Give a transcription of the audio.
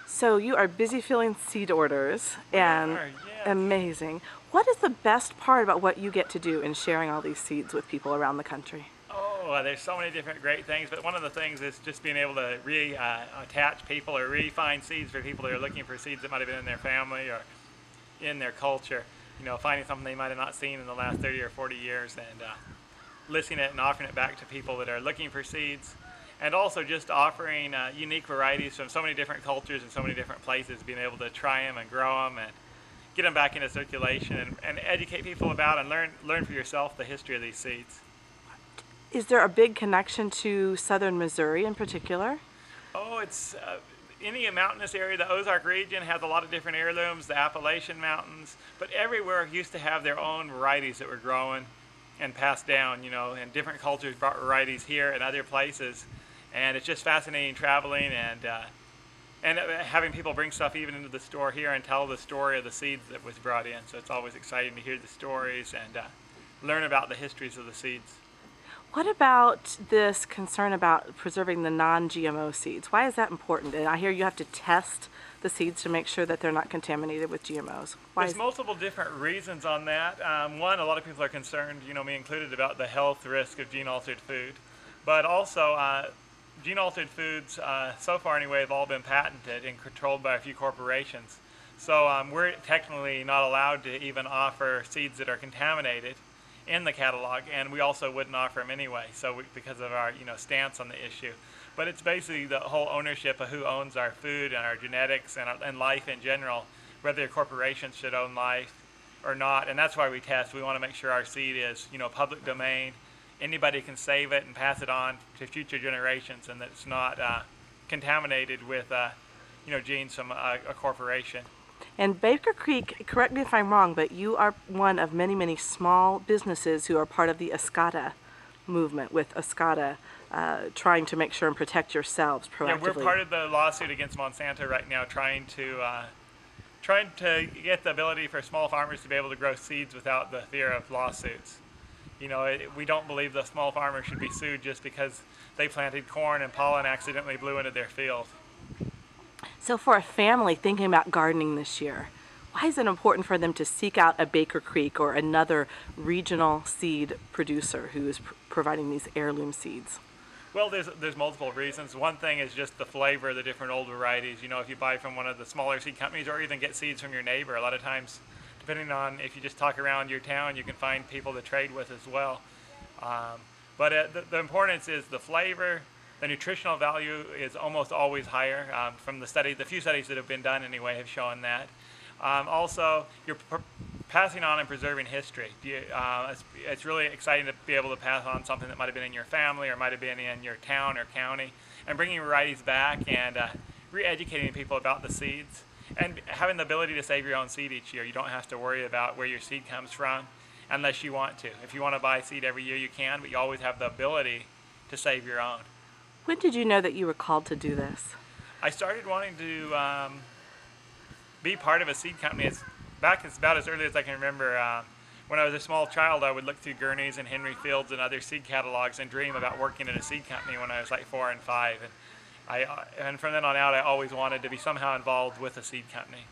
So you are busy filling seed orders and Yes. amazing. What is the best part about what you get to do in sharing all these seeds with people around the country? Oh, there's so many different great things, but one of the things is just being able to attach people or re-find seeds for people that are looking for seeds that might have been in their family or in their culture. You know, finding something they might have not seen in the last 30 or 40 years and listing it and offering it back to people that are looking for seeds. And also just offering unique varieties from so many different cultures and so many different places, being able to try them and grow them and get them back into circulation and educate people about and learn for yourself the history of these seeds. Is there a big connection to southern Missouri in particular? Oh, it's any mountainous area. The Ozark region has a lot of different heirlooms, the Appalachian Mountains, but everywhere used to have their own varieties that were growing and passed down, you know, and different cultures brought varieties here and other places. And it's just fascinating traveling and having people bring stuff even into the store here and tell the story of the seeds that was brought in. So it's always exciting to hear the stories and learn about the histories of the seeds. What about this concern about preserving the non-GMO seeds? Why is that important? And I hear you have to test the seeds to make sure that they're not contaminated with GMOs. There's multiple different reasons on that. One, a lot of people are concerned, you know, me included, about the health risk of gene-altered food. But also, gene-altered foods, so far anyway, have all been patented and controlled by a few corporations. So we're technically not allowed to even offer seeds that are contaminated in the catalog, and we also wouldn't offer them anyway, because of our stance on the issue. But it's basically the whole ownership of who owns our food and our genetics and life in general, whether corporations should own life or not, and that's why we test. We want to make sure our seed is public domain. Anybody can save it and pass it on to future generations, and that it's not contaminated with genes from a corporation. And Baker Creek, correct me if I'm wrong, but you are one of many, many small businesses who are part of the Escada movement, with Escada trying to make sure and protect yourselves proactively. Yeah, we're part of the lawsuit against Monsanto right now, trying to get the ability for small farmers to be able to grow seeds without the fear of lawsuits. We don't believe the small farmers should be sued just because they planted corn and pollen accidentally blew into their field. So for a family thinking about gardening this year, why is it important for them to seek out a Baker Creek or another regional seed producer who is providing these heirloom seeds? Well, there's multiple reasons. One thing is just the flavor of the different old varieties. If you buy from one of the smaller seed companies or even get seeds from your neighbor, a lot of times, depending on if you just talk around your town, you can find people to trade with as well. But the importance is the flavor. The nutritional value is almost always higher. From the few studies that have been done anyway, have shown that. Also, you're passing on and preserving history. It's really exciting to be able to pass on something that might have been in your family or might have been in your town or county, and bringing varieties back and re-educating people about the seeds and having the ability to save your own seed each year. You don't have to worry about where your seed comes from unless you want to. If you want to buy seed every year, you can, but you always have the ability to save your own. When did you know that you were called to do this? I started wanting to be part of a seed company. It's about as early as I can remember. When I was a small child, I would look through Gurney's and Henry Field's and other seed catalogs and dream about working in a seed company when I was like 4 and 5. And from then on out, I always wanted to be somehow involved with a seed company.